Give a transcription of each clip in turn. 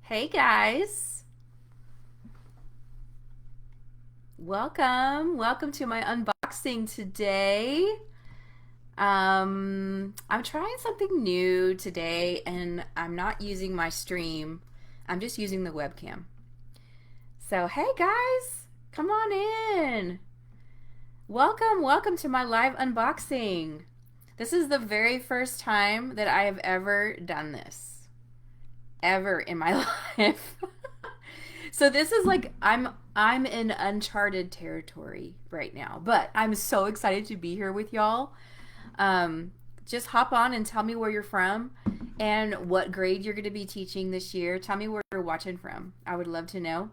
Hey guys, welcome to my unboxing today. I'm trying something new today and I'm not using my stream. I'm just using the webcam. So, hey guys, come on in. Welcome to my live unboxing. This is the very first time that I have ever done this. Ever in my life. So this is like I'm in uncharted territory right now, but I'm so excited to be here with y'all. Um, just hop on and tell me where you're from and what grade you're going to be teaching this year. Tell me where you're watching from. I would love to know.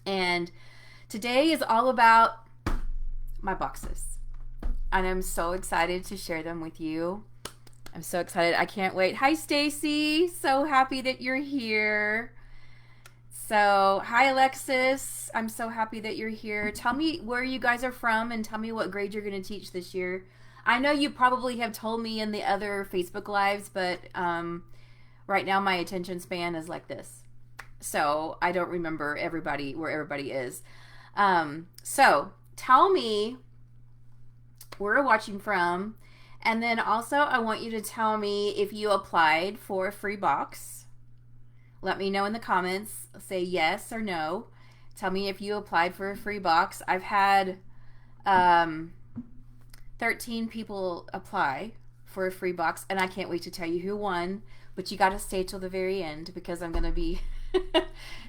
And today is all about my boxes, and I'm so excited to share them with you. I'm so excited. I can't wait. Hi, Stacy. So happy that you're here. So, hi, Alexis. I'm so happy that you're here. Tell me where you guys are from and tell me what grade you're going to teach this year. I know you probably have told me in the other Facebook Lives, but right now my attention span is like this. So, I don't remember where everybody is. So, tell me where you're watching from. And then also, I want you to tell me if you applied for a free box. Let me know in the comments. Say yes or no. Tell me if you applied for a free box. I've had 13 people apply for a free box, and I can't wait to tell you who won. But you got to stay till the very end because I'm going to be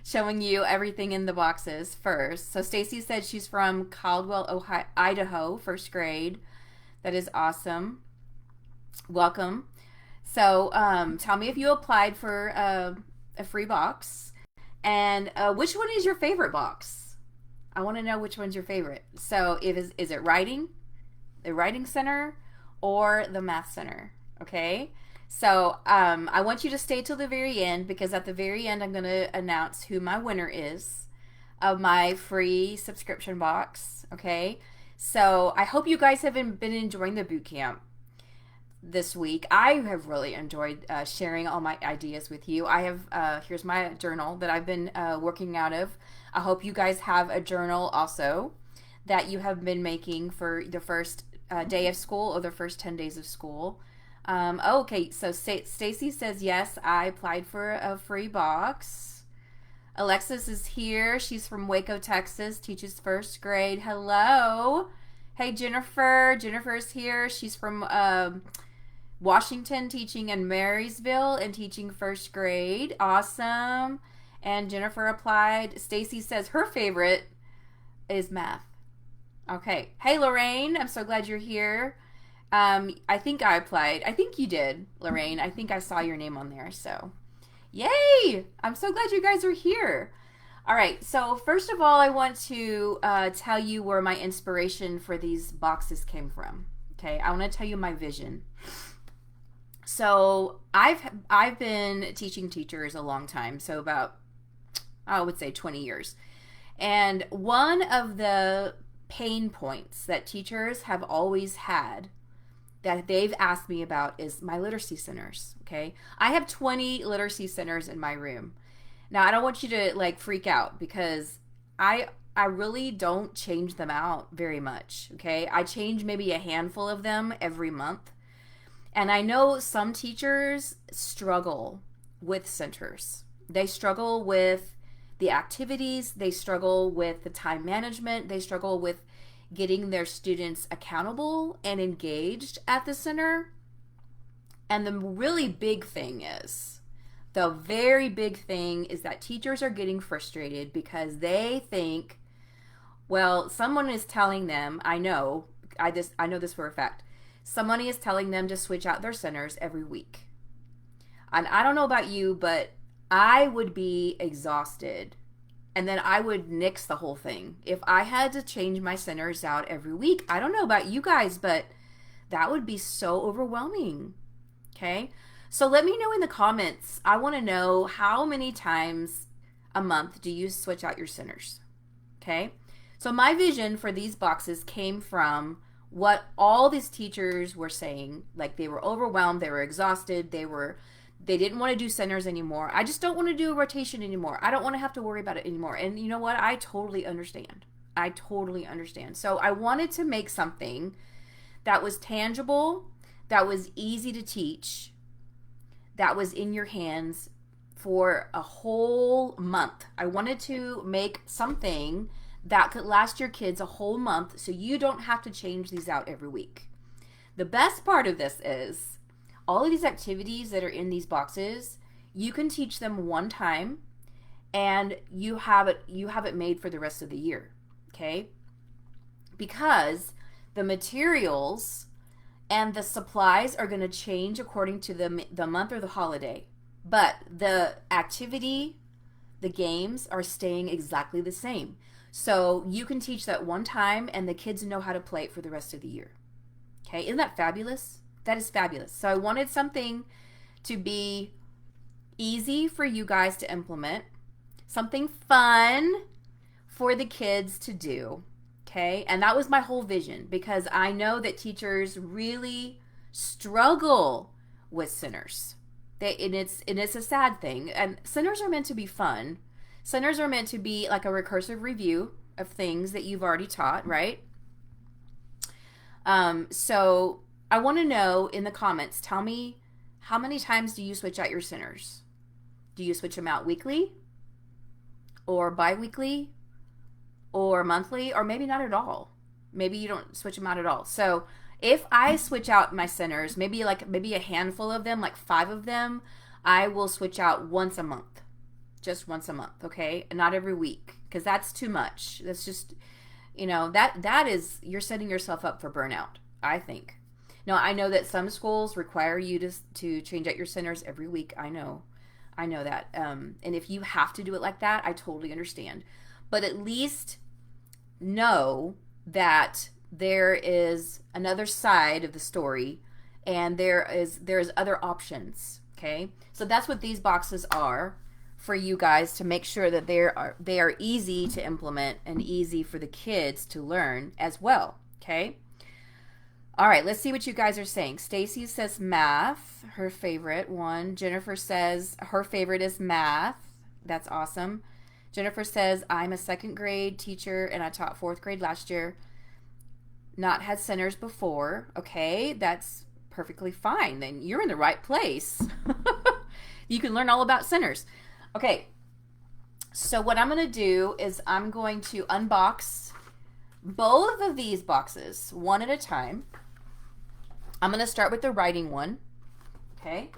showing you everything in the boxes first. So Stacy said she's from Caldwell, Ohio, Idaho, first grade. That is awesome. Welcome. So tell me if you applied for a free box. And which one is your favorite box? I want to know which one's your favorite. So is it writing, the writing center, or the math center? Okay. So I want you to stay till the very end because at the very end I'm going to announce who my winner is of my free subscription box. Okay. So I hope you guys have been enjoying the boot camp this week. I have really enjoyed sharing all my ideas with you. I have here's my journal that I've been working out of. I hope you guys have a journal also that you have been making for the first day of school or the first 10 days of school. Okay, so Stacy says yes, I applied for a free box. Alexis is here. She's from Waco, Texas, teaches first grade. Hello. Hey, Jennifer. Jennifer's here. She's from Washington, teaching in Marysville and teaching first grade. Awesome. And Jennifer applied. Stacy says her favorite is math. Okay. Hey, Lorraine. I'm so glad you're here. I think I applied. I think you did, Lorraine. I think I saw your name on there. So, yay! I'm so glad you guys are here. All right. So first of all, I want to tell you where my inspiration for these boxes came from. Okay. I want to tell you my vision. So I've been teaching teachers a long time, so about I would say 20 years. And one of the pain points that teachers have always had that they've asked me about is my literacy centers. Okay, I have 20 literacy centers in my room. Now I don't want you to like freak out because I really don't change them out very much. Okay, I change maybe a handful of them every month. And I know some teachers struggle with centers. They struggle with the activities, they struggle with the time management, they struggle with getting their students accountable and engaged at the center. And the really big thing is, the very big thing is that teachers are getting frustrated because they think, well, someone is telling them, I know this for a fact. Somebody is telling them to switch out their centers every week. And I don't know about you, but I would be exhausted. And then I would nix the whole thing. If I had to change my centers out every week, I don't know about you guys, but that would be so overwhelming. Okay? So let me know in the comments. I want to know how many times a month do you switch out your centers? Okay? So my vision for these boxes came from what all these teachers were saying. Like they were overwhelmed, they were exhausted, They didn't want to do centers anymore. I just don't want to do a rotation anymore. I don't want to have to worry about it anymore. And you know what? I totally understand. I totally understand. So I wanted to make something that was tangible, that was easy to teach, that was in your hands for a whole month. I wanted to make something that could last your kids a whole month so you don't have to change these out every week. The best part of this is all of these activities that are in these boxes, you can teach them one time and you have it made for the rest of the year. Okay? Because the materials and the supplies are going to change according to the month or the holiday. But the activity, the games are staying exactly the same. So you can teach that one time and the kids know how to play it for the rest of the year. Okay? Isn't that fabulous? That is fabulous. So I wanted something to be easy for you guys to implement, something fun for the kids to do. Okay? And that was my whole vision, because I know that teachers really struggle with centers. And it's a sad thing. And centers are meant to be fun. Centers are meant to be like a recursive review of things that you've already taught, right? So I want to know in the comments, tell me, how many times do you switch out your centers? Do you switch them out weekly or bi-weekly or monthly, or maybe not at all? Maybe you don't switch them out at all. So if I switch out my centers, maybe a handful of them, like 5 of them, I will switch out once a month. Just once a month, okay? And not every week, because that's too much. That's just, that is, you're setting yourself up for burnout, I think. Now, I know that some schools require you to change out your centers every week. I know that. And if you have to do it like that, I totally understand. But at least know that there is another side of the story, and there is other options, okay? So that's what these boxes are for you guys, to make sure that they are easy to implement and easy for the kids to learn as well, okay? All right, let's see what you guys are saying. Stacy says math, her favorite one. Jennifer says her favorite is math. That's awesome. Jennifer says, I'm a 2nd grade teacher and I taught 4th grade last year. Not had centers before. Okay, that's perfectly fine. Then you're in the right place. You can learn all about centers. Okay, so what I'm going to do is I'm going to unbox both of these boxes one at a time. I'm going to start with the writing one. Okay.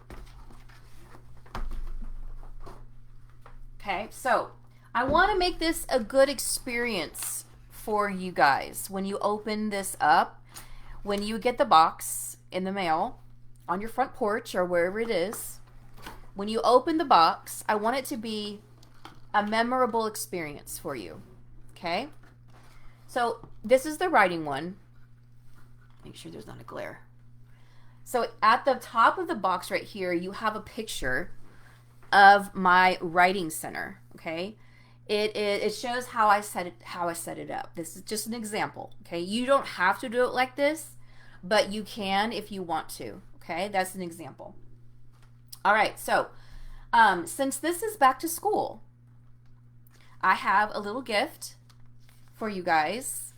Okay, so I want to make this a good experience for you guys. When you open this up, when you get the box in the mail, on your front porch or wherever it is, when you open the box, I want it to be a memorable experience for you. Okay? So this is the writing one. Make sure there's not a glare. So at the top of the box right here, you have a picture of my writing center. Okay? It shows how I set it up. This is just an example. Okay? You don't have to do it like this, but you can if you want to. Okay? That's an example. All right, so since this is back to school, I have a little gift for you guys.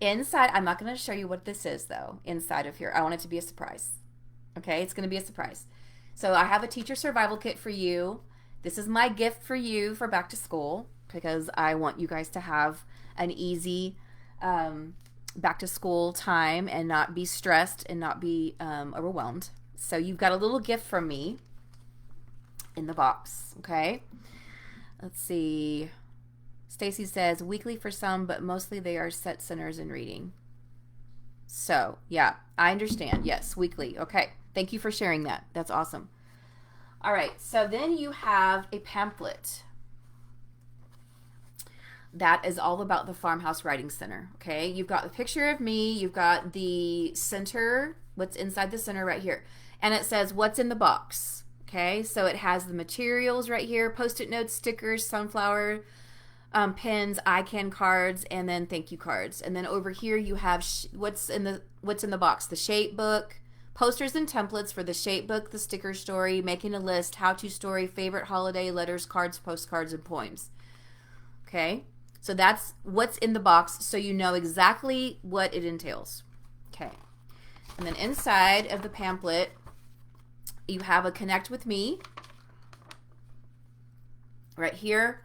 Inside, I'm not going to show you what this is, though, inside of here. I want it to be a surprise. Okay, it's going to be a surprise. So I have a teacher survival kit for you. This is my gift for you for back to school, because I want you guys to have an easy back to school time and not be stressed and not be overwhelmed. So you've got a little gift from me in the box, okay? Let's see. Stacy says weekly for some, but mostly they are set centers in reading. So, yeah, I understand. Yes, weekly. Okay. Thank you for sharing that. That's awesome. All right. So then you have a pamphlet that is all about the Farmhouse Writing Center, okay? You've got the picture of me. You've got the center, what's inside the center right here. And it says what's in the box. Okay, so it has the materials right here, Post-it notes, stickers, sunflower, pins, I-CAN cards, and then thank you cards. And then over here you have what's in the box, the shape book, posters and templates for the shape book, the sticker story, making a list, how-to story, favorite holiday, letters, cards, postcards, and poems. Okay, so that's what's in the box, so you know exactly what it entails. Okay, and then inside of the pamphlet, you have a Connect with Me. Right here.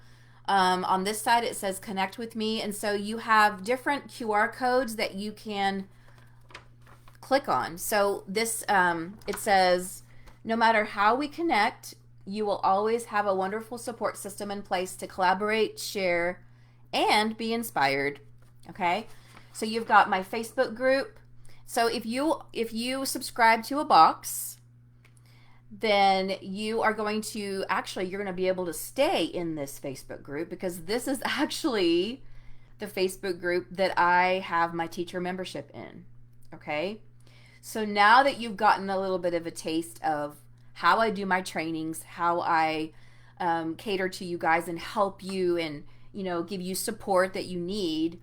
On this side, it says Connect with Me, and so you have different QR codes that you can click on. So this, it says, no matter how we connect, you will always have a wonderful support system in place to collaborate, share, and be inspired. Okay, so you've got my Facebook group. So if you subscribe to a box, then you are going to you're going to be able to stay in this Facebook group, because this is actually the Facebook group that I have my teacher membership in. Okay, so now that you've gotten a little bit of a taste of how I do my trainings, how I cater to you guys and help you and, you know, give you support that you need,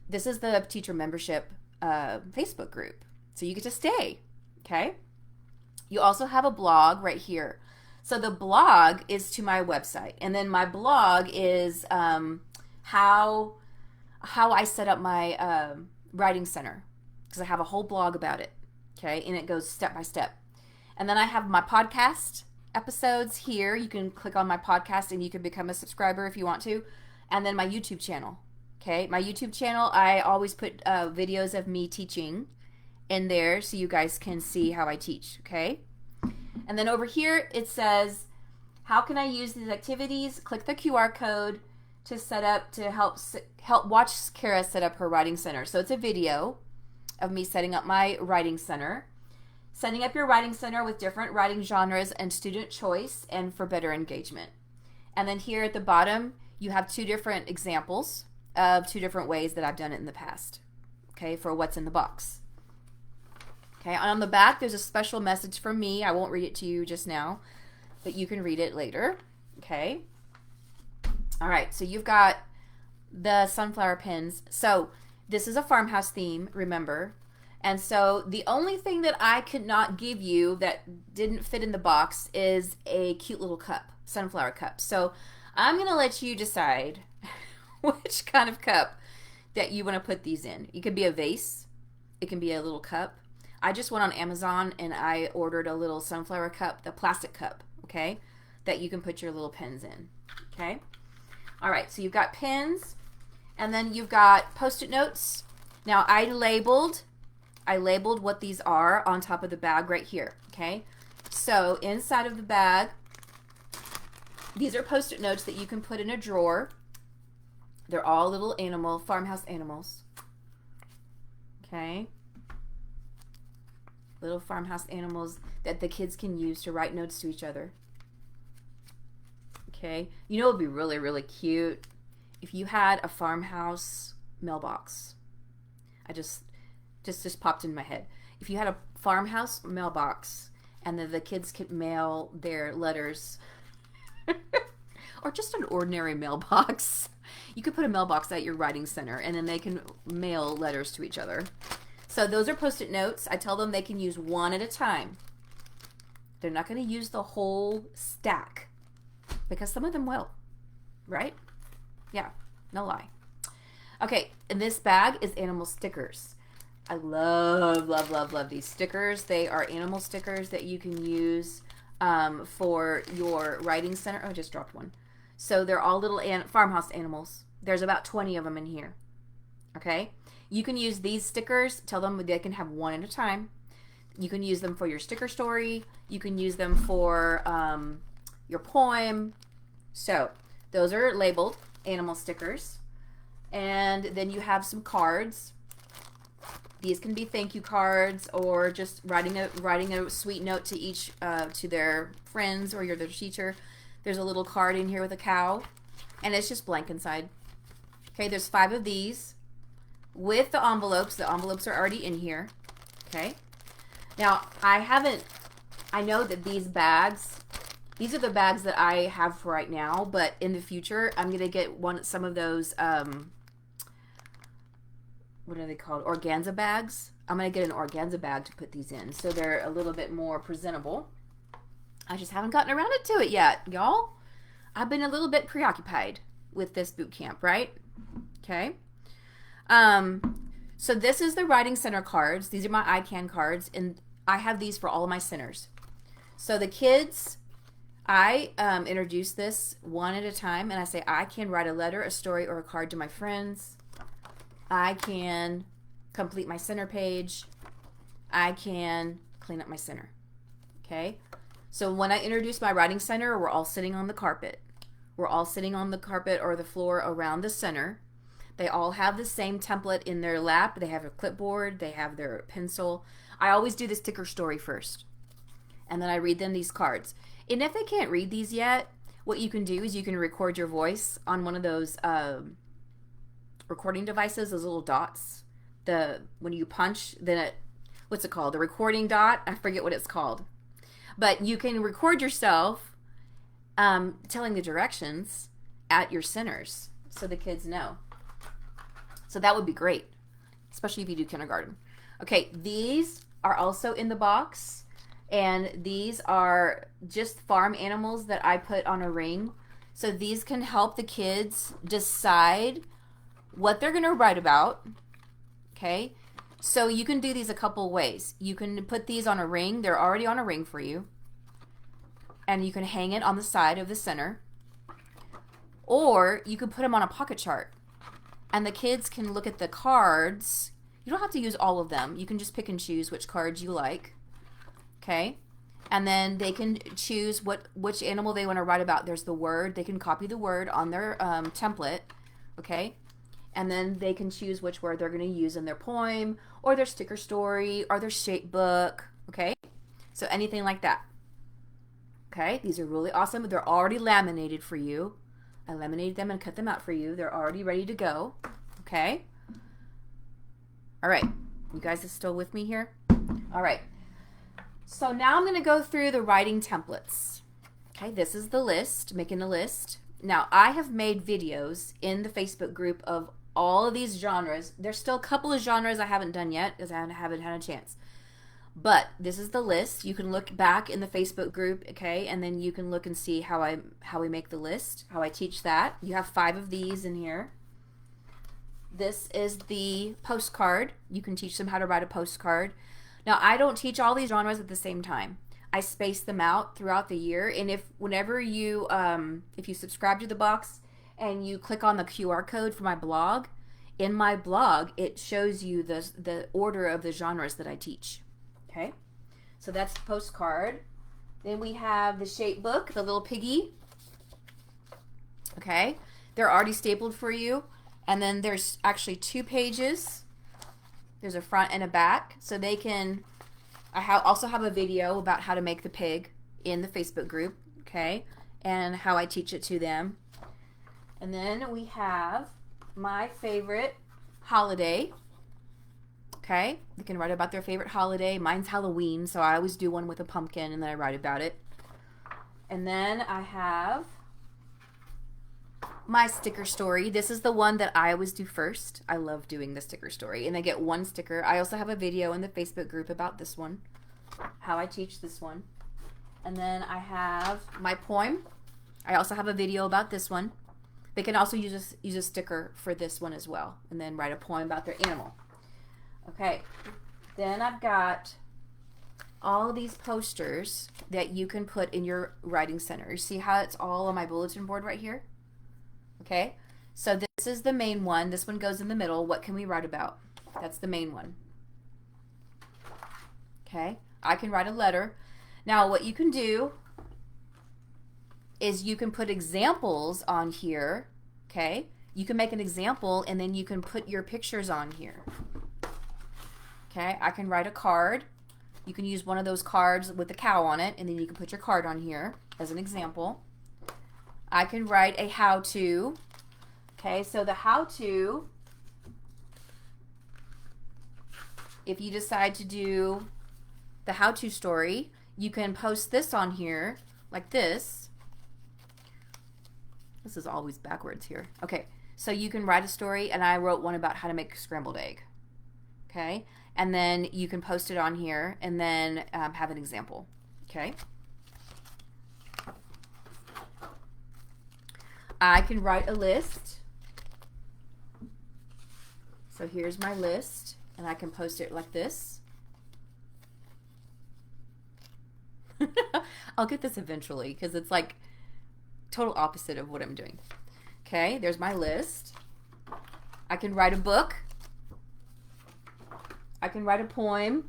this is the teacher membership Facebook group. So you get to stay, okay? You also have a blog right here. So the blog is to my website, and then my blog is how I set up my writing center, because I have a whole blog about it, okay? And it goes step by step. And then I have my podcast episodes here. You can click on my podcast and you can become a subscriber if you want to. And then my YouTube channel. Okay, my YouTube channel, I always put videos of me teaching in there so you guys can see how I teach. Okay, and then over here it says, how can I use these activities? Click the QR code to set up, to help watch Kara set up her writing center. So it's a video of me setting up my writing center. Setting up your writing center with different writing genres and student choice, and for better engagement. And then here at the bottom, you have two different examples of two different ways that I've done it in the past, okay, for what's in the box. Okay, on the back, there's a special message from me. I won't read it to you just now, but you can read it later, okay? All right, so you've got the sunflower pins. So this is a farmhouse theme, remember? And so the only thing that I could not give you that didn't fit in the box is a cute little cup, sunflower cup. So I'm going to let you decide which kind of cup that you want to put these in. It could be a vase. It can be a little cup. I just went on Amazon and I ordered a little sunflower cup, the plastic cup, okay, that you can put your little pins in, okay? All right, so you've got pins, and then you've got Post-it notes. Now I labeled what these are on top of the bag right here, okay? So inside of the bag, these are Post-it notes that you can put in a drawer. They're all little farmhouse animals, okay? Little farmhouse animals that the kids can use to write notes to each other, okay? You know, it would be really, really cute if you had a farmhouse mailbox. I just popped in my head. If you had a farmhouse mailbox and then the kids could mail their letters or just an ordinary mailbox. You could put a mailbox at your writing center and then they can mail letters to each other. So those are Post-it notes. I tell them they can use one at a time. They're not going to use the whole stack because some of them will, right? Yeah, no lie. Okay, and this bag is animal stickers. I love these stickers. They are animal stickers that you can use for your writing center. Oh, I just dropped one. So they're all little farmhouse animals. There's about 20 of them in here. Okay? You can use these stickers. Tell them they can have one at a time. You can use them for your sticker story. You can use them for your poem. So those are labeled animal stickers. And then you have some cards. These can be thank you cards or just writing a sweet note to each to their friends or their teacher. There's a little card in here with a cow, and it's just blank inside. Okay, there's 5 of these with the envelopes. The envelopes are already in here. Okay. Now I know that these are the bags that I have for right now, but in the future I'm gonna get some of those what are they called? Organza bags. I'm going to get an organza bag to put these in so they're a little bit more presentable. I just haven't gotten around to it yet, y'all. I've been a little bit preoccupied with this boot camp, right? Okay. So this is the Writing Center cards. These are my ICANN cards, and I have these for all of my centers. So the kids, I introduce this one at a time, and I say I can write a letter, a story, or a card to my friends. I can complete my center page. I can clean up my center. Okay? So when I introduce my Writing Center, we're all sitting on the carpet. We're all sitting on the carpet or the floor around the center. They all have the same template in their lap. They have a clipboard. They have their pencil. I always do the sticker story first. And then I read them these cards. And if they can't read these yet, what you can do is you can record your voice on one of those recording devices, those little dots. When you punch, then it, what's it called? The recording dot? I forget what it's called. But you can record yourself telling the directions at your centers so the kids know. So that would be great, especially if you do kindergarten. Okay, these are also in the box, and these are just farm animals that I put on a ring. So these can help the kids decide what they're going to write about. Okay, so you can do these a couple ways. You can put these on a ring. They're already on a ring for you. And you can hang it on the side of the center. Or you can put them on a pocket chart. And the kids can look at the cards. You don't have to use all of them. You can just pick and choose which cards you like. Okay? And then they can choose which animal they want to write about. There's the word. They can copy the word on their template. Okay? And then they can choose which word they're going to use in their poem or their sticker story or their shape book. Okay? So anything like that. Okay? These are really awesome. They're already laminated for you. I laminated them and cut them out for you. They're already ready to go. Okay? All right. You guys are still with me here? All right. So now I'm going to go through the writing templates. Okay, this is the list, making a list. Now, I have made videos in the Facebook group of all of these genres. There's still a couple of genres I haven't done yet because I haven't had a chance. But this is the list. You can look back in the Facebook group, okay, and then you can look and see how we make the list, how I teach that. You have 5 of these in here. This is the postcard. You can teach them how to write a postcard. Now, I don't teach all these genres at the same time. I space them out throughout the year, and whenever you if you subscribe to the box and you click on the QR code for my blog, in my blog it shows you the order of the genres that I teach. Okay, so that's the postcard. Then we have the shape book, the little piggy. Okay, they're already stapled for you. And then there's actually 2 pages. There's a front and a back. So they can, also have a video about how to make the pig in the Facebook group. Okay, and how I teach it to them. And then we have my favorite holiday. Okay, they can write about their favorite holiday. Mine's Halloween, so I always do one with a pumpkin and then I write about it. And then I have my sticker story. This is the one that I always do first. I love doing the sticker story. And they get 1 sticker. I also have a video in the Facebook group about this one, how I teach this one. And then I have my poem. I also have a video about this one. They can also use a sticker for this one as well, and then write a poem about their animal. Okay, then I've got all of these posters that you can put in your writing center. You see how it's all on my bulletin board right here? Okay, so this is the main one. This one goes in the middle. What can we write about? That's the main one. Okay, I can write a letter. Now what you can do is you can put examples on here. Okay, you can make an example and then you can put your pictures on here. Okay, I can write a card. You can use one of those cards with a cow on it, and then you can put your card on here as an example. I can write a how-to. Okay, so the how-to, if you decide to do the how-to story, you can post this on here like this. This is always backwards here. Okay, so you can write a story, and I wrote one about how to make a scrambled egg. Okay, and then you can post it on here and then have an example. Okay, I can write a list. So here's my list, and I can post it like this. I'll get this eventually because it's like total opposite of what I'm doing. Okay, there's my list. I can write a book. I can write a poem.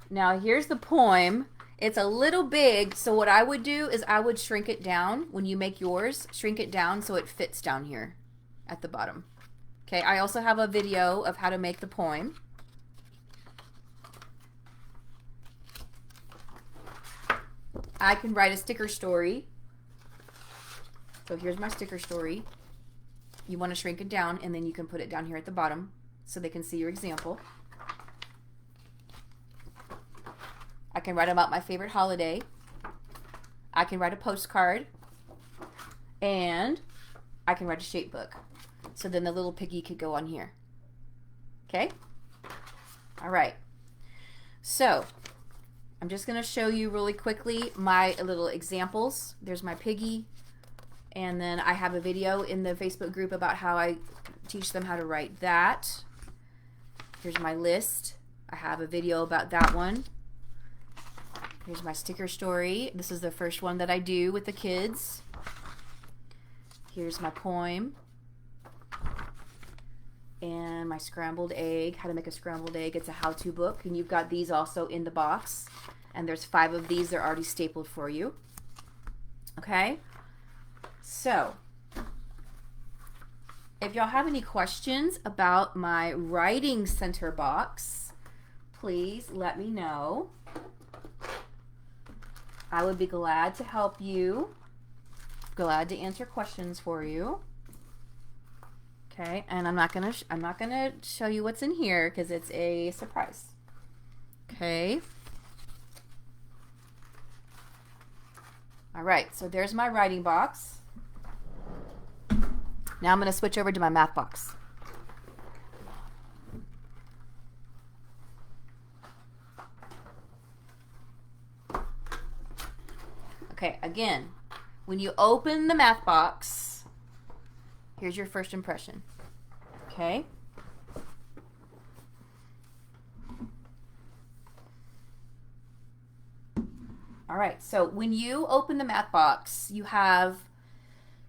Now here's the poem. It's a little big, so what I would do is I would shrink it down. When you make yours, shrink it down so it fits down here at the bottom. Okay, I also have a video of how to make the poem. I can write a sticker story. So here's my sticker story. You want to shrink it down, and then you can put it down here at the bottom so they can see your example. I can write about my favorite holiday. I can write a postcard. And I can write a shape book. So then the little piggy could go on here. Okay? All right. So I'm just going to show you really quickly my little examples. There's my piggy. And then I have a video in the Facebook group about how I teach them how to write that. Here's my list. I have a video about that one. Here's my sticker story. This is the first one that I do with the kids. Here's my poem. And my scrambled egg, how to make a scrambled egg. It's a how-to book, and you've got these also in the box. And there's 5 of these. They're already stapled for you. Okay? So, if y'all have any questions about my writing center box, please let me know. I would be glad to help you. Glad to answer questions for you. Okay, and I'm not gonna show you what's in here because it's a surprise. Okay. All right, so there's my writing box. Now I'm gonna switch over to my math box. Okay, again, when you open the math box, here's your first impression. Okay? All right, so when you open the math box, you have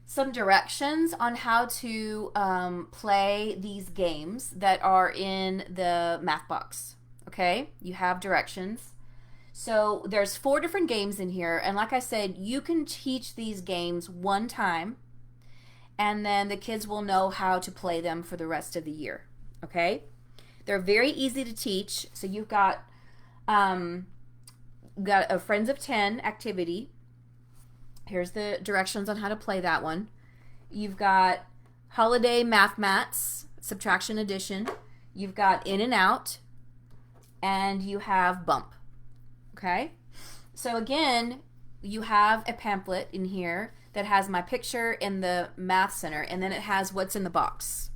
some directions on how to play these games that are in the math box. Okay? You have directions. So there's 4 different games in here, and like I said, you can teach these games one time, and then the kids will know how to play them for the rest of the year. Okay? They're very easy to teach. So you've got a Friends of 10 activity. Here's the directions on how to play that one. You've got Holiday Math Mats, Subtraction Addition. You've got In and Out, and you have Bump. Okay? So again, you have a pamphlet in here that has my picture in the Math Center, and then it has what's in the box.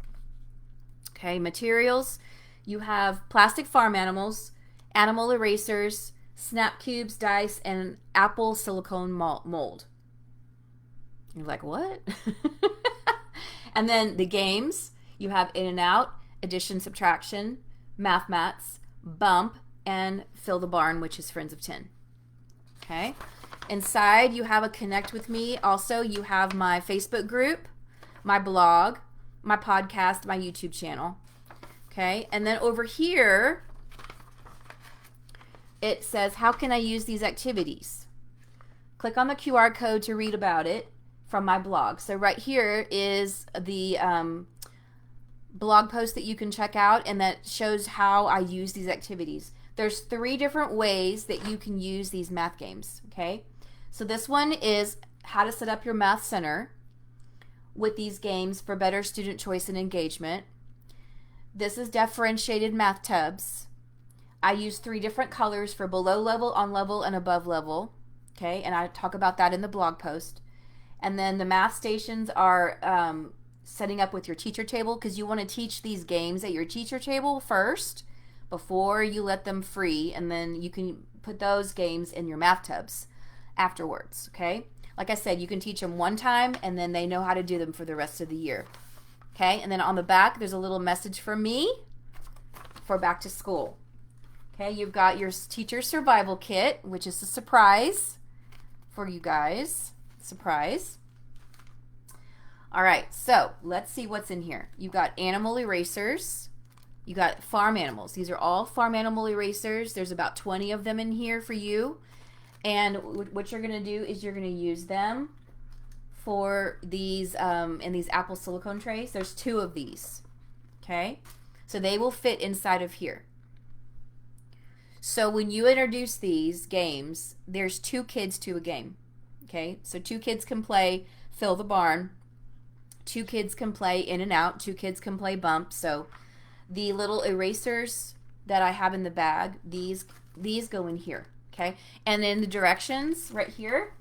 Okay, materials. You have plastic farm animals, animal erasers, snap cubes, dice, and apple silicone mold. You're like, what? And then the games. You have In and Out, Addition, Subtraction, Math Mats, Bump, and Fill the Barn, which is Friends of 10. Okay. Inside, you have a Connect with Me. Also, you have my Facebook group, my blog, my podcast, my YouTube channel. Okay. And then over here, it says, how can I use these activities? Click on the QR code to read about it from my blog. So right here is the blog post that you can check out, and that shows how I use these activities. There's 3 different ways that you can use these math games, okay? So this one is how to set up your math center with these games for better student choice and engagement. This is differentiated math tubs. I use 3 different colors for below level, on level, and above level, okay? And I talk about that in the blog post. And then the math stations are setting up with your teacher table, because you want to teach these games at your teacher table first before you let them free, and then you can put those games in your math tubs afterwards, okay? Like I said, you can teach them one time and then they know how to do them for the rest of the year. Okay, and then on the back there's a little message from me for back to school. Okay, you've got your teacher survival kit, which is a surprise for you guys. Surprise. All right, so let's see what's in here. You've got animal erasers. You got farm animals. These are all farm animal erasers. There's about 20 of them in here for you. And what you're going to do is you're going to use them for these in these Apple silicone trays. There's 2 of these. Okay? So they will fit inside of here. So when you introduce these games, there's 2 kids to a game. Okay? So 2 kids can play Fill the Barn. 2 kids can play In and Out. 2 kids can play Bump. So the little erasers that I have in the bag, these go in here. Okay, and then the directions right here,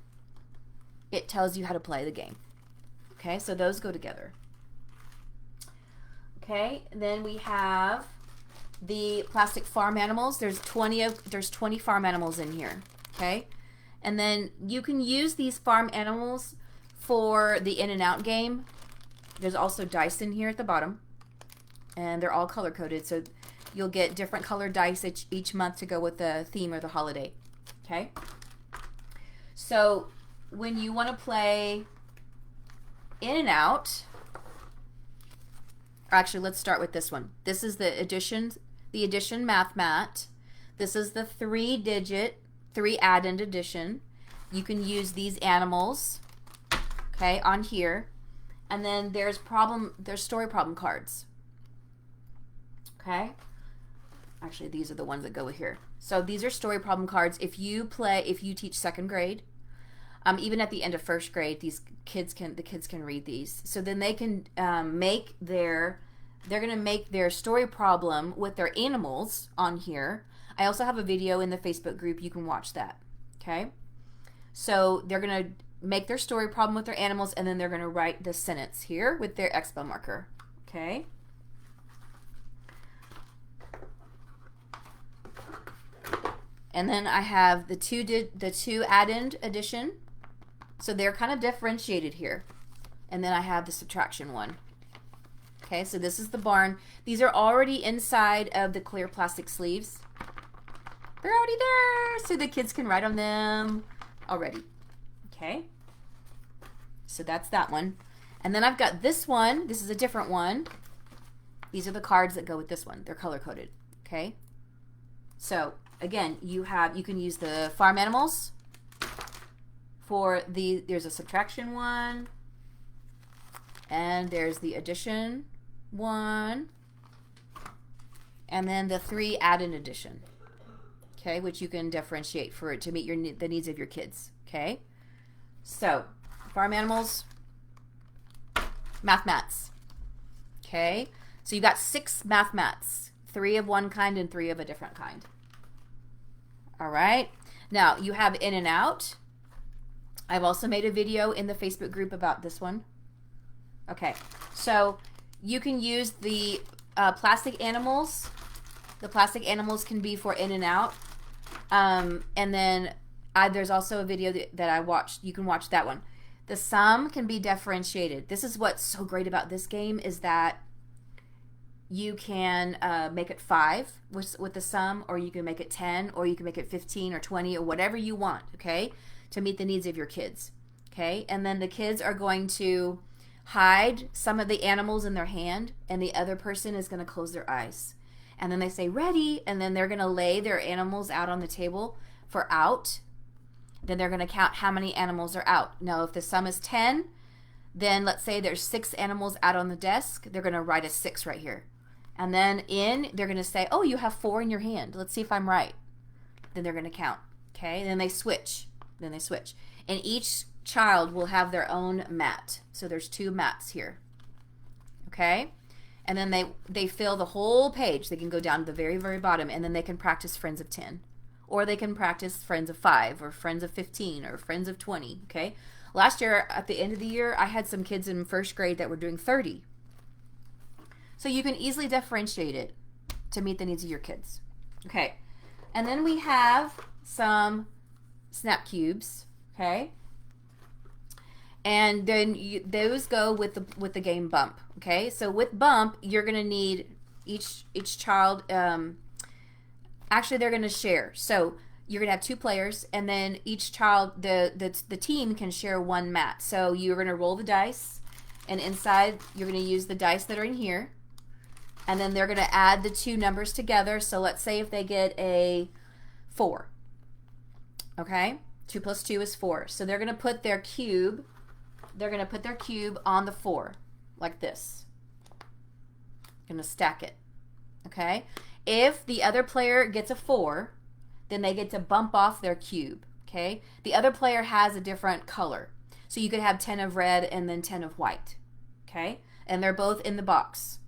it tells you how to play the game. Okay, so those go together. Okay, and then we have the plastic farm animals. There's 20 farm animals in here. Okay, and then you can use these farm animals for the In and Out game. There's also dice in here at the bottom, and they're all color coded, so you'll get different colored dice each month to go with the theme or the holiday. Okay, so when you want to play In and Out, or actually let's start with this one. This is the addition math mat. This is the 3-digit 3 add-in addition. You can use these animals, okay, on here, and then there's story problem cards. Okay. Actually, these are the ones that go here. So these are story problem cards. If you teach 2nd grade, even at the end of 1st grade, the kids can read these. So then they can they're going to make their story problem with their animals on here. I also have a video in the Facebook group. You can watch that. Okay. So they're going to make their story problem with their animals, and then they're going to write the sentence here with their expo marker. Okay. And then I have the two add-in addition. So they're kind of differentiated here. And then I have the subtraction one. Okay, so this is the barn. These are already inside of the clear plastic sleeves. They're already there, so the kids can write on them already. Okay, so that's that one. And then I've got this one. This is a different one. These are the cards that go with this one. They're color-coded. Okay, so again, you can use the farm animals for there's a subtraction one, and there's the addition one, and then the 3 add-in addition. Okay, which you can differentiate to meet the needs of your kids. Okay, so farm animals, math mats. Okay, so you got 6 math mats, 3 of one kind and 3 of a different kind. All right, now you have In and Out. I've also made a video in the Facebook group about this one. Okay, so you can use the plastic animals. The plastic animals can be for In and Out. And then there's also a video that I watched. You can watch that one. The sum can be differentiated. This is what's so great about this game, is that you can make it 5 with the sum, or you can make it 10, or you can make it 15 or 20 or whatever you want, okay, to meet the needs of your kids. Okay, and then the kids are going to hide some of the animals in their hand, and the other person is going to close their eyes. And then they say, ready, and then they're going to lay their animals out on the table for out. Then they're going to count how many animals are out. Now, if the sum is 10, then let's say there's 6 animals out on the desk. They're going to write a 6 right here. And then they're going to say, oh, you have 4 in your hand. Let's see if I'm right. Then they're going to count. Okay, and then they switch. And each child will have their own mat. So there's 2 mats here. Okay? And then they fill the whole page. They can go down to the very, very bottom, and then they can practice friends of 10. Or they can practice friends of 5, or friends of 15, or friends of 20. Okay? Last year, at the end of the year, I had some kids in first grade that were doing 30. So you can easily differentiate it to meet the needs of your kids. Okay. And then we have some snap cubes. Okay. And then those go with the game Bump. Okay. So with Bump, you're going to need each child. Actually, they're going to share. So you're going to have 2 players, and then each child, the team can share one mat. So you're going to roll the dice, and inside you're going to use the dice that are in here. And then they're going to add the 2 numbers together. So let's say if they get a 4. Okay? 2 plus 2 is 4. So they're going to put their cube, on the 4, like this. Going to stack it. Okay? If the other player gets a 4, then they get to bump off their cube. Okay? The other player has a different color. So you could have 10 of red and then 10 of white. Okay? And they're both in the box.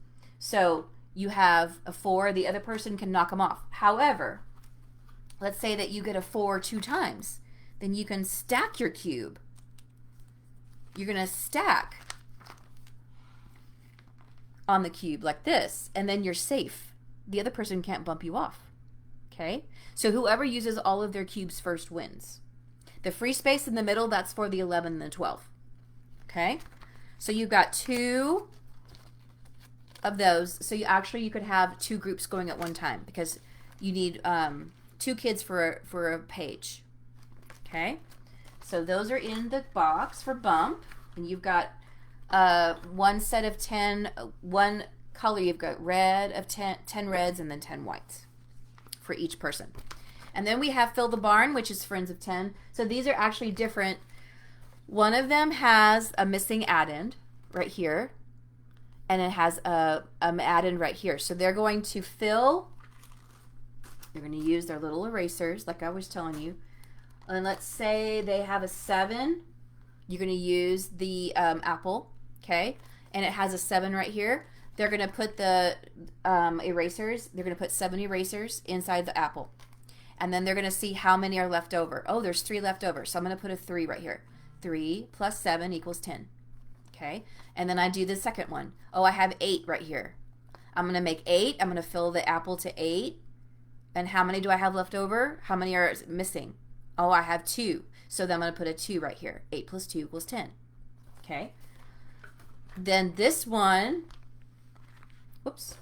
So you have a 4, the other person can knock them off. However, let's say that you get a 4 2 times. Then you can stack your cube. You're going to stack on the cube like this, and then you're safe. The other person can't bump you off. Okay? So whoever uses all of their cubes first wins. The free space in the middle, that's for the 11 and the 12. Okay? So you've got 2 of those. So you could have 2 groups going at one time because you need 2 kids for a page. Okay? So those are in the box for Bump. And you've got one set of 10, one color. You've got red of 10 reds and then 10 whites for each person. And then we have Fill the Barn, which is Friends of 10. So these are actually different. One of them has a missing add-in right here. And it has a add-in right here. So they're going to fill. They're going to use their little erasers, like I was telling you. And let's say they have a 7. You're going to use the apple, okay? And it has a 7 right here. They're going to put the erasers. They're going to put 7 erasers inside the apple. And then they're going to see how many are left over. Oh, there's 3 left over. So I'm going to put a 3 right here. 3 plus 7 equals 10. Okay? And then I do the second one. Oh, I have 8 right here. I'm going to make 8. I'm going to fill the apple to 8. And how many do I have left over? How many are missing? Oh, I have 2. So then I'm going to put a 2 right here. 8 plus 2 equals 10. Okay? Then this one, whoops.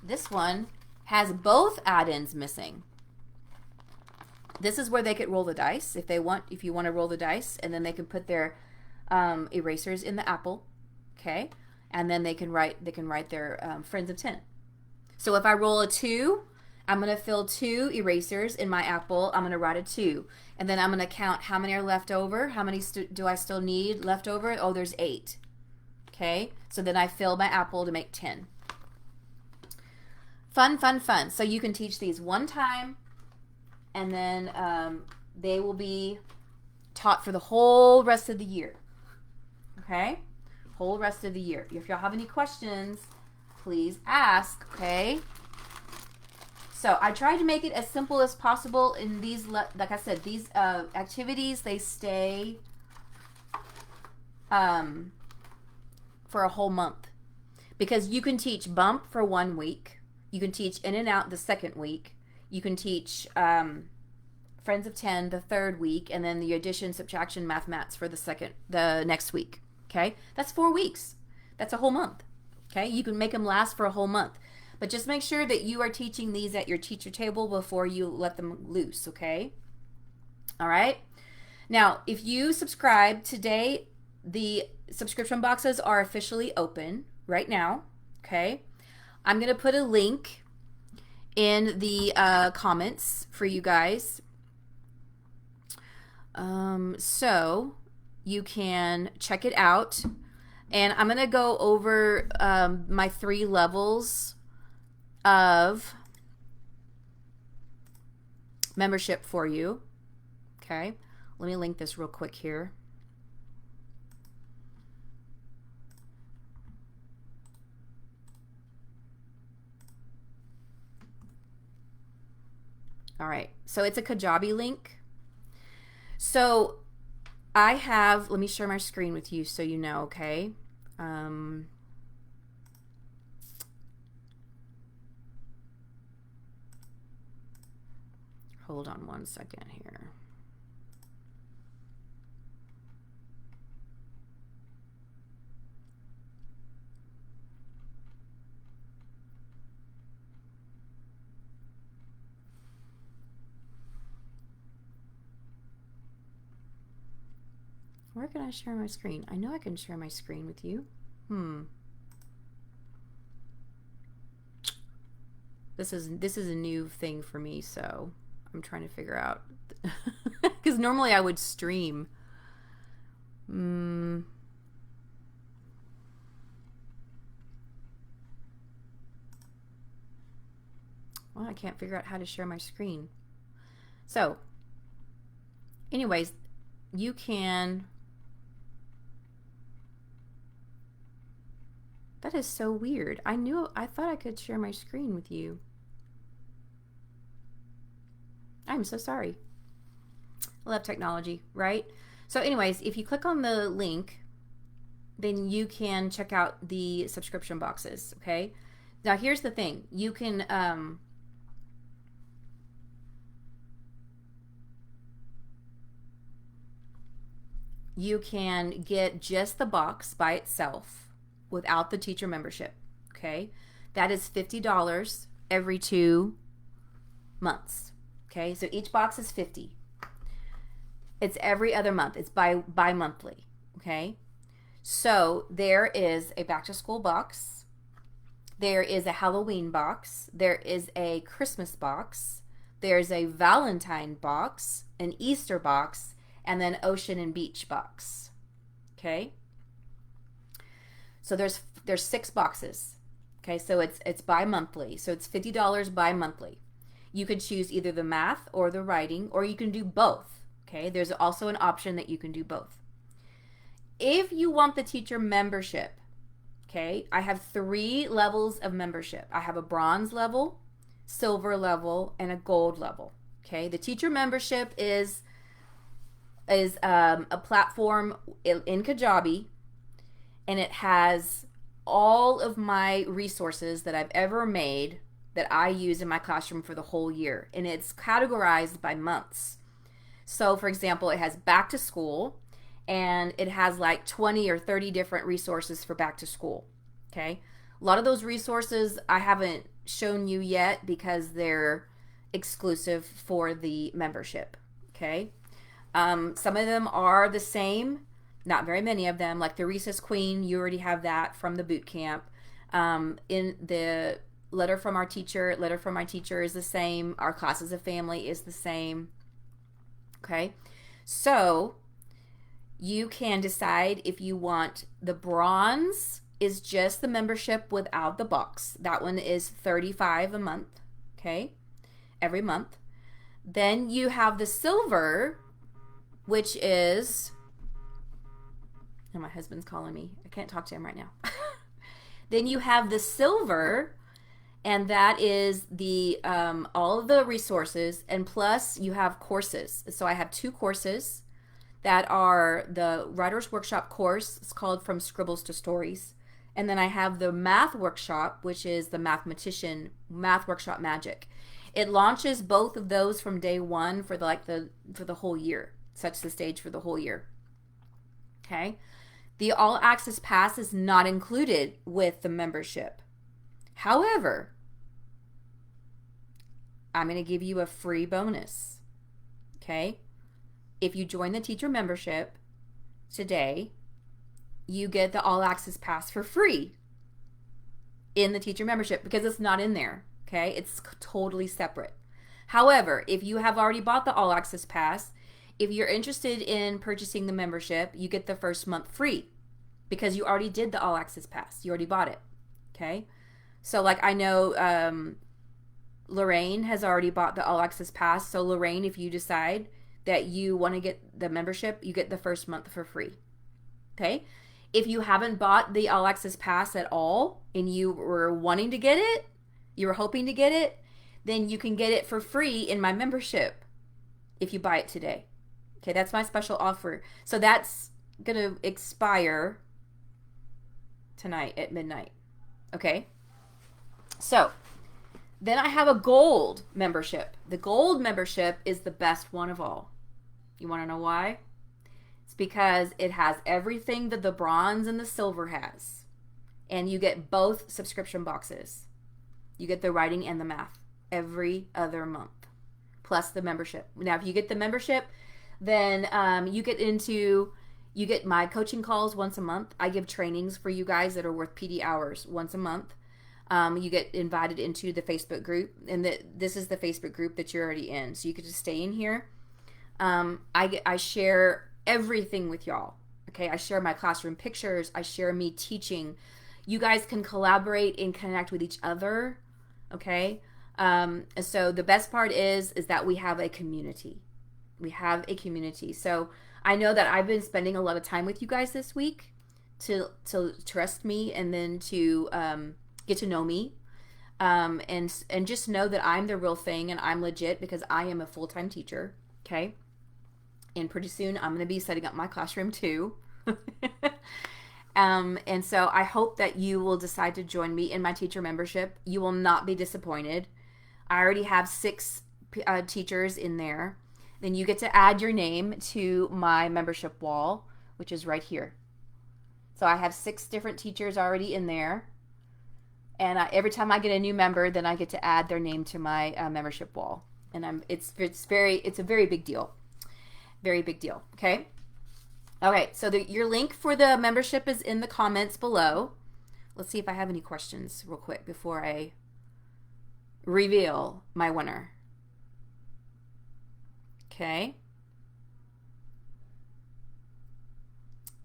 This one has both add-ins missing. This is where they could roll the dice if you want to roll the dice, and then they can put their erasers in the apple, okay, and then they can write their Friends of 10. So if I roll a 2, I'm going to fill 2 erasers in my apple. I'm going to write a 2, and then I'm going to count how many are left over. How many do I still need left over? Oh, there's 8. Okay, so then I fill my apple to make 10. Fun, fun, fun. So you can teach these one time, and then they will be taught for the whole rest of the year. Okay? Whole rest of the year. If y'all have any questions, please ask, okay? So I tried to make it as simple as possible in these, like I said, these activities, they stay for a whole month. Because you can teach Bump for 1 week. You can teach In and Out the second week. You can teach Friends of 10 the third week, and then the addition, subtraction, math, mats for the next week. Okay? That's 4 weeks. That's a whole month. Okay? You can make them last for a whole month. But just make sure that you are teaching these at your teacher table before you let them loose, okay? All right? Now, if you subscribe today, the subscription boxes are officially open right now, okay? I'm going to put a link in the comments for you guys. So you can check it out. And I'm going to go over my 3 levels of membership for you. Okay. Let me link this real quick here. All right. So it's a Kajabi link. So I have, let me share my screen with you so you know, okay? Hold on one second here. Where can I share my screen? I know I can share my screen with you. This is a new thing for me, so I'm trying to figure out. Because normally I would stream. Well, I can't figure out how to share my screen. So, anyways, you can... That is so weird. I thought I could share my screen with you. I'm so sorry. I love technology, right? So anyways, if you click on the link, then you can check out the subscription boxes, okay? Now here's the thing. You can get just the box by itself without the teacher membership, okay? That is $50 every 2 months, okay? So each box is $50. It's every other month. It's bi-monthly, okay? So there is a back-to-school box. There is a Halloween box. There is a Christmas box. There's a Valentine box, an Easter box, and then ocean and beach box, okay? So there's 6 boxes, okay? So it's bi-monthly. So it's $50 bi-monthly. You could choose either the math or the writing, or you can do both, okay? There's also an option that you can do both. If you want the teacher membership, okay, I have 3 levels of membership. I have a bronze level, silver level, and a gold level, okay? The teacher membership is a platform in Kajabi, and it has all of my resources that I've ever made that I use in my classroom for the whole year, and it's categorized by months. So for example, it has back to school, and it has like 20 or 30 different resources for back to school, okay? A lot of those resources I haven't shown you yet because they're exclusive for the membership, okay? Some of them are the same, not very many of them, like the Recess Queen, you already have that from the boot camp. In the letter from my teacher is the same. Our Classes of Family is the same, okay? So you can decide if you want the bronze is just the membership without the box. That one is $35 a month, okay? Every month. Then you have the silver, which is, and my husband's calling me. I can't talk to him right now. Then you have the silver, and that is the all of the resources, and plus you have courses. So I have 2 courses that are the Writer's Workshop course. It's called From Scribbles to Stories. And then I have the math workshop, which is the Math Workshop Magic. It launches both of those from day 1 for the whole year. Sets the stage for the whole year. Okay? The All Access Pass is not included with the membership. However, I'm going to give you a free bonus. Okay? If you join the teacher membership today, you get the All Access Pass for free in the teacher membership because it's not in there. Okay? It's totally separate. However, if you have already bought the All Access Pass, if you're interested in purchasing the membership, you get the first month free because you already did the All Access Pass. You already bought it. Okay? So like I know Lorraine has already bought the All Access Pass. So Lorraine, if you decide that you want to get the membership, you get the first month for free. Okay? If you haven't bought the All Access Pass at all and you were wanting to get it, you were hoping to get it, then you can get it for free in my membership if you buy it today. Okay, that's my special offer. So that's going to expire tonight at midnight. Okay? So then I have a gold membership. The gold membership is the best one of all. You want to know why? It's because it has everything that the bronze and the silver has. And you get both subscription boxes. You get the writing and the math every other month, plus the membership. Now, if you get the membership, then you get my coaching calls once a month. I give trainings for you guys that are worth PD hours once a month. You get invited into the Facebook group, and this is the Facebook group that you're already in. So you could just stay in here. I share everything with y'all. Okay, I share my classroom pictures. I share me teaching. You guys can collaborate and connect with each other. Okay, so the best part is that we have a community. We have a community. So I know that I've been spending a lot of time with you guys this week to trust me, and then to get to know me, and just know that I'm the real thing and I'm legit, because I am a full-time teacher. Okay, and pretty soon I'm going to be setting up my classroom too. And so I hope that you will decide to join me in my teacher membership. You will not be disappointed. I already have 6 teachers in there. Then you get to add your name to my membership wall, which is right here. So I have 6 different teachers already in there. And every time I get a new member, then I get to add their name to my membership wall. And it's a very big deal. Very big deal. Okay. Okay, so your link for the membership is in the comments below. Let's see if I have any questions real quick before I reveal my winner. Okay.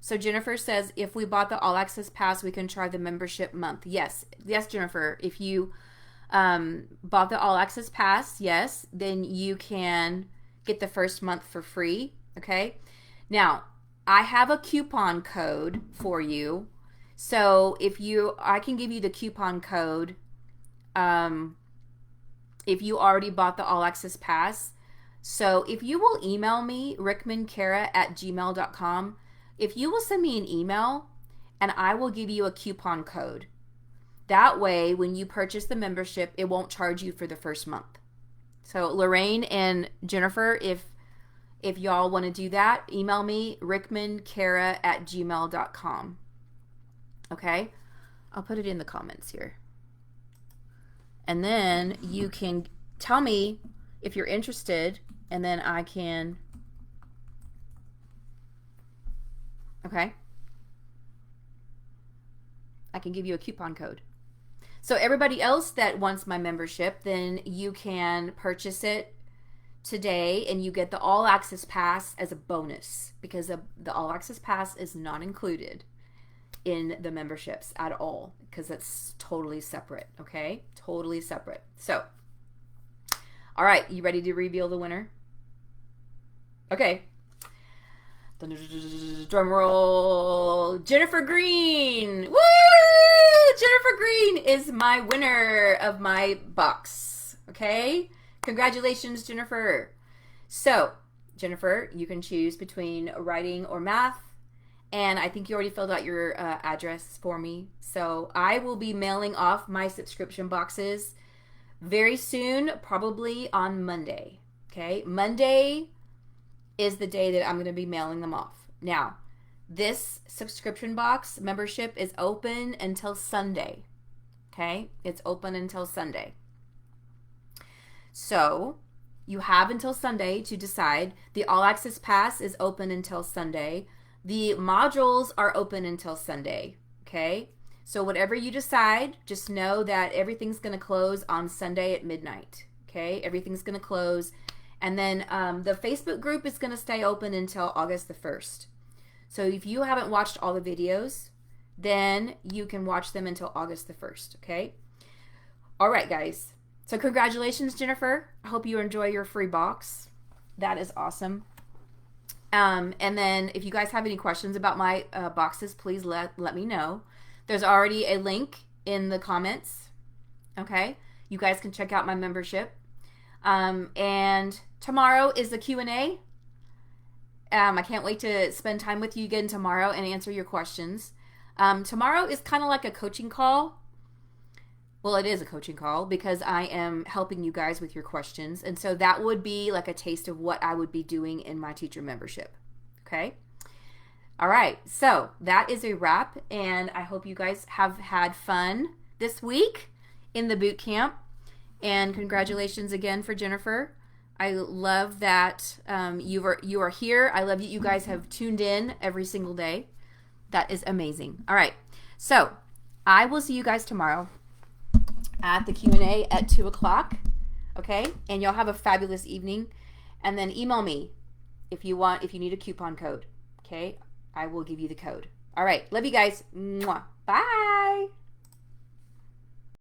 So Jennifer says, if we bought the All Access Pass, we can try the membership month. Yes, Jennifer. If you bought the All Access Pass, yes, then you can get the first month for free. Okay. Now, I have a coupon code for you. So I can give you the coupon code if you already bought the All Access Pass. So if you will email me, rickmankara@gmail.com, if you will send me an email, and I will give you a coupon code. That way, when you purchase the membership, it won't charge you for the first month. So Lorraine and Jennifer, if y'all want to do that, email me, rickmankara@gmail.com. Okay? I'll put it in the comments here. And then you can tell me if you're interested, and then I can... Okay? I can give you a coupon code. So everybody else that wants my membership, then you can purchase it today, and you get the All Access Pass as a bonus, because the All Access Pass is not included in the memberships at all, because it's totally separate. Okay, totally separate. So all right, you ready to reveal the winner? Okay, drum roll. Jennifer Green. Woo! Jennifer Green is my winner of my box. Okay, congratulations, Jennifer. So, Jennifer, you can choose between writing or math. And I think you already filled out your address for me. So I will be mailing off my subscription boxes very soon, probably on Monday. Okay, Monday is the day that I'm going to be mailing them off. Now, this subscription box membership is open until Sunday. Okay, it's open until Sunday. So you have until Sunday to decide. The All Access Pass is open until Sunday. The modules are open until Sunday. Okay, so whatever you decide, just know that everything's going to close on Sunday at midnight. Okay, everything's going to close. And then the Facebook group is going to stay open until August the 1st. So if you haven't watched all the videos, then you can watch them until August the 1st. Okay, all right, guys. So congratulations, Jennifer. I hope you enjoy your free box. That is awesome. And then if you guys have any questions about my boxes, please let me know. There's already a link in the comments. Okay, you guys can check out my membership. And tomorrow is the Q&A. I can't wait to spend time with you again tomorrow and answer your questions. Tomorrow is kind of like a coaching call. Well, it is a coaching call because I am helping you guys with your questions. And so that would be like a taste of what I would be doing in my teacher membership. Okay? All right. So that is a wrap. And I hope you guys have had fun this week in the boot camp. And congratulations again for Jennifer. I love that you are here. I love that you guys have tuned in every single day. That is amazing. All right. So I will see you guys tomorrow at the Q&A at 2 o'clock. Okay? And y'all have a fabulous evening. And then email me if you need a coupon code. Okay? I will give you the code. All right. Love you guys. Mwah. Bye.